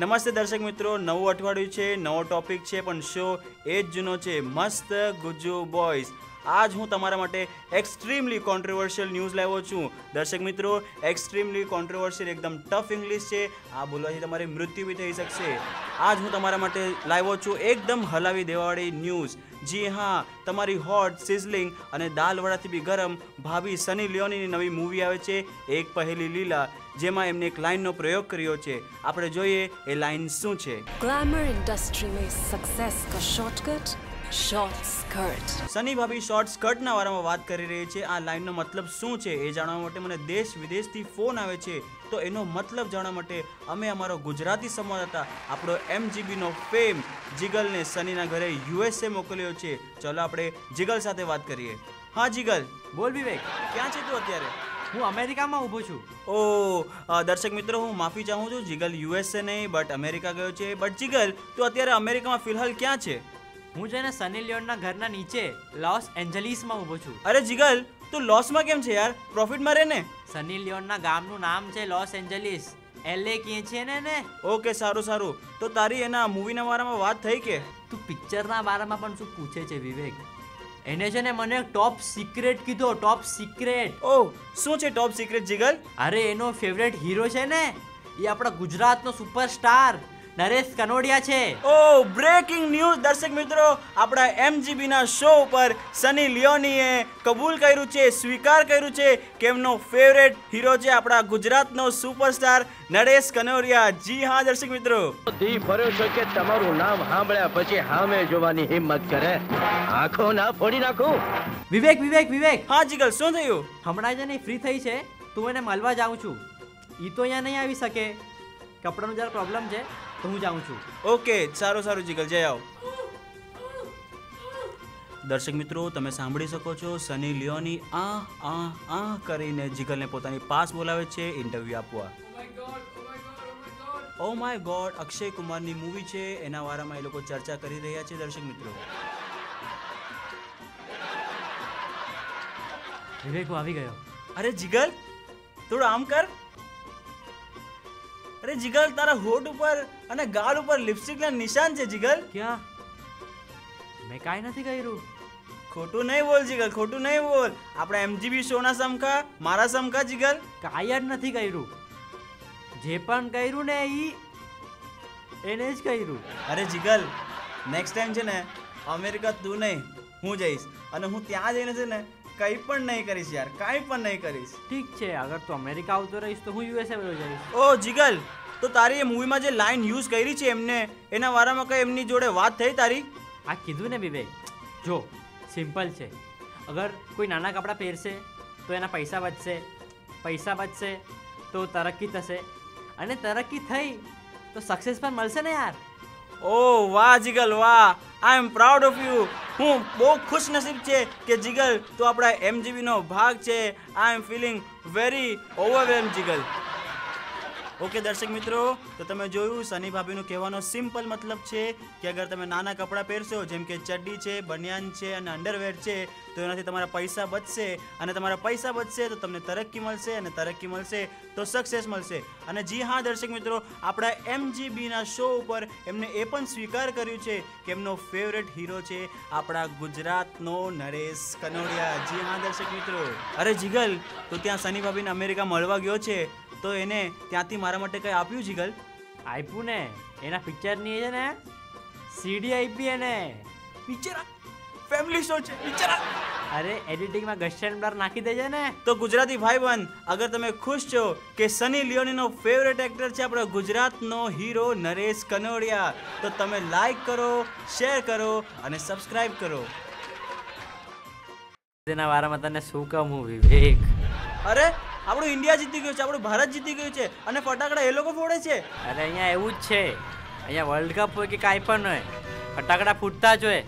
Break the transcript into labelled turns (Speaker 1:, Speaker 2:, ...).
Speaker 1: નમસ્તે દર્શક મિત્રો, નવું અઠવાડિયું છે, નવો ટોપિક છે, પણ શો એ જ જૂનો છે, મસ્ત ગુજ્જુ બોયઝ. આજ હું તમારા માટે એક્સ્ટ્રીમલી કોન્ટ્રોવર્શિયલ ન્યૂઝ લાવ્યો છું. દર્શક મિત્રો, એક્સ્ટ્રીમલી કોન્ટ્રોવર્શિયલ એકદમ ટફ ઇંગ્લિશ છે, આ બોલવાથી તમારી મૃત્યુ બી થઈ શકશે. આજ હું તમારા માટે લાવ્યો છું એકદમ હલાવી દેવાવાળી ન્યૂઝ. જી હા, તમારી હોટ સિઝલિંગ અને દાલવડાથી બી ગરમ ભાભી સની લિયોનીની નવી મૂવી આવે છે એક પહેલી લીલા, જેમાં એમને એક લાઇનનો પ્રયોગ કર્યો છે. આપણે જોઈએ એ લાઇન શું છે.
Speaker 2: ग्लैमर इंडस्ट्री में सक्सेस का शॉर्टकट शॉर्ट स्कर्ट.
Speaker 1: સની ભાભી શોર્ટ સ્કર્ટના વારામાં વાત કરી રહી છે. આ લાઇનનો મતલબ શું છે એ જાણવા માટે મને દેશ વિદેશથી ફોન આવે છે. તો એનો મતલબ જાણવા માટે અમે અમારો ગુજરાતી સંવાદદાતા આપણો MGBનો ફેમ જીગલને સનીના ઘરે USA મોકલ્યો છે. ચલો આપણે જીગલ સાથે વાત કરીએ. હા જીગલ,
Speaker 3: બોલ વિવેક,
Speaker 1: ક્યાં છે તું અત્યારે?
Speaker 3: હું અમેરિકામાં ઊભો છું.
Speaker 1: દર્શક મિત્રો, હું માફી ચાહું છું, જીગલ USA નહીં બટ અમેરિકા ગયો છે. બટ જીગલ, તું અત્યારે અમેરિકામાં ફિલહાલ ક્યાં છે?
Speaker 3: હું છે ને સની લિયોનના ઘરના નીચે લોસ એન્જલિસમાં ઊભો છું.
Speaker 1: અરે જીગલ, તું લોસમાં કેમ છે યાર? પ્રોફિટમાં રહે ને.
Speaker 3: સની લિયોનના ગામનું નામ છે લોસ એન્જલિસ. LA કહે છે ને.
Speaker 1: ઓકે, સારું. તો તારી એના મૂવીના બારામાં વાત થઈ કે?
Speaker 3: તું પિક્ચરના બારામાં પણ શું પૂછે છે વિવેક? એને છે ને મને ટોપ સિક્રેટ કીધો, ટોપ સિક્રેટ.
Speaker 1: શું છે ટોપ સિક્રેટ જીગલ?
Speaker 3: અરે એનો ફેવરેટ હીરો છે ને, એ આપણા ગુજરાતનો સુપરસ્ટાર નરેશ કનોડિયા છે.
Speaker 1: બ્રેકિંગ ન્યૂઝ દર્શક મિત્રો, આપણા MGBના શો ઉપર સની લિયોનીએ કબૂલ કર્યું છે, સ્વીકાર કર્યું છે કે એમનો ફેવરેટ હીરો છે આપણા ગુજરાતનો સુપરસ્ટાર નરેશ કનોડિયા. જી હા દર્શક મિત્રો,
Speaker 4: દી ફર્યો છે કે તમારું નામ સાંભળ્યા પછી સામે જોવાની હિંમત કરે, આંખો ના ફોડી નાખું.
Speaker 3: વિવેક.
Speaker 1: હા જીગલ, શું થયું?
Speaker 3: હમણાં જ નહીં ફ્રી થઈ છે, તું એને મળવા જાઉં છું. ઈ તો અહીંયા નહીં આવી શકે, કપડાનો જરા પ્રોબ્લેમ છે, તો હું જાઉં છું.
Speaker 1: ઓકે, સારું જીગલ, જઈ આવો. દર્શક મિત્રો, તમે સાંભળી શકો છો, સની લિયોની આ કરીને જીગલને પોતાની પાસ બોલાવે છે ઇન્ટરવ્યુ આપવા. ઓ માય ગોડ, અક્ષય કુમારની મૂવી છે, એના વારામાં એ લોકો ચર્ચા કરી રહ્યા છે. દર્શક મિત્રો,
Speaker 3: વિવેક આવી ગયો.
Speaker 1: અરે જીગલ, થોડું આમ કર. અરે જીગલ, તારા હોઠ ઉપર અને ગાલ ઉપર લિપસ્ટિકના નિશાન છે જીગલ.
Speaker 3: ક્યાં? મેં કાંઈ નથી કર્યું.
Speaker 1: ખોટું નહીં બોલ જીગલ, ખોટું નહીં બોલ. આપણા MGB શોના સમકા, મારા સમકા જીગલ.
Speaker 3: કાંઈ જ નથી કર્યું. જે પણ કર્યું ને એને જ કર્યું.
Speaker 1: અરે જીગલ, નેક્સ્ટ ટાઈમ છે ને અમેરિકા તું નહીં હું જઈશ, અને હું ત્યાં જઈને છે ને કંઈ પણ નહીં કરીશ યાર, કાંઈ પણ નહીં કરીશ.
Speaker 3: ઠીક છે, અગર તું અમેરિકા આવતો રહીશ તો હું USA વયો જઈશ.
Speaker 1: જીગલ, તો તારી એ મૂવીમાં જે લાઈન યુઝ કરી છે એમને, એના વારામાં કઈ એમની જોડે વાત થઈ તારી?
Speaker 3: આ કીધું ને વિવેક, જો સિમ્પલ છે. અગર કોઈ નાના કપડાં પહેરશે તો એના પૈસા બચશે તો તરક્કી થશે, અને તરક્કી થઈ તો સક્સેસ પણ મળશે ને યાર.
Speaker 1: વાહ જીગલ વાહ, આઈ એમ પ્રાઉડ ઓફ યુ. હું બહુ ખુશ નસીબ છે કે જીગલ તું આપણા MGBનો ભાગ છે. આઈ એમ ફીલિંગ વેરી ઓવરવેલ્મ જીગલ. ઓકે દર્શક મિત્રો, તો તમે જોયું, સની ભાભીનું કહેવાનો સિમ્પલ મતલબ છે કે અગર તમે નાના કપડાં પહેરશો, જેમ કે ચડ્ડી છે, બનિયાન છે અને અંડરવેર છે, તો એનાથી તમારા પૈસા બચશે, અને તમારા પૈસા બચશે તો તમને તરક્કી મળશે, અને તરક્કી મળશે તો સક્સેસ મળશે. અને જી હા દર્શક મિત્રો, આપણા MGBના શો ઉપર એમને એ પણ સ્વીકાર કર્યું છે કે એમનો ફેવરેટ હીરો છે આપણા ગુજરાતનો નરેશ કનોડિયા. જી હા દર્શક મિત્રો. અરે જીગલ, તો ત્યાં સની ભાભીને અમેરિકા મળવા ગયો છે, તો એને ત્યાંથી મારા માટે કંઈ આપ્યું જીગલ?
Speaker 3: આપ્યું ને, એના પિક્ચરની છે ને CD આપી એને.
Speaker 1: પિક્ચર ફેમિલી શો છે પિક્ચર.
Speaker 3: અરે એડિટિંગમાં ગસ્ટન બ્લર નાખી દેજે ને.
Speaker 1: તો ગુજરાતી ભાઈબંધ, અગર તમે ખુશ છો કે સની લિયોનીનો ફેવરેટ એક્ટર છે આપણો ગુજરાતનો હીરો નરેશ કનોડિયા, તો તમે લાઈક કરો, શેર કરો અને સબસ્ક્રાઇબ કરો.
Speaker 3: તેના વારામાં તને શું કહું વિવેક?
Speaker 1: અરે આપણું ઇન્ડિયા જીતી ગયું છે, આપણું ભારત જીતી ગયું છે, અને ફટાકડા એ લોકો ફોડે છે.
Speaker 3: અરે અહીંયા એવું જ છે, અહીંયા વર્લ્ડ કપ હોય કે કાંઈ પણ હોય, ફટાકડા ફૂટતા જ હોય.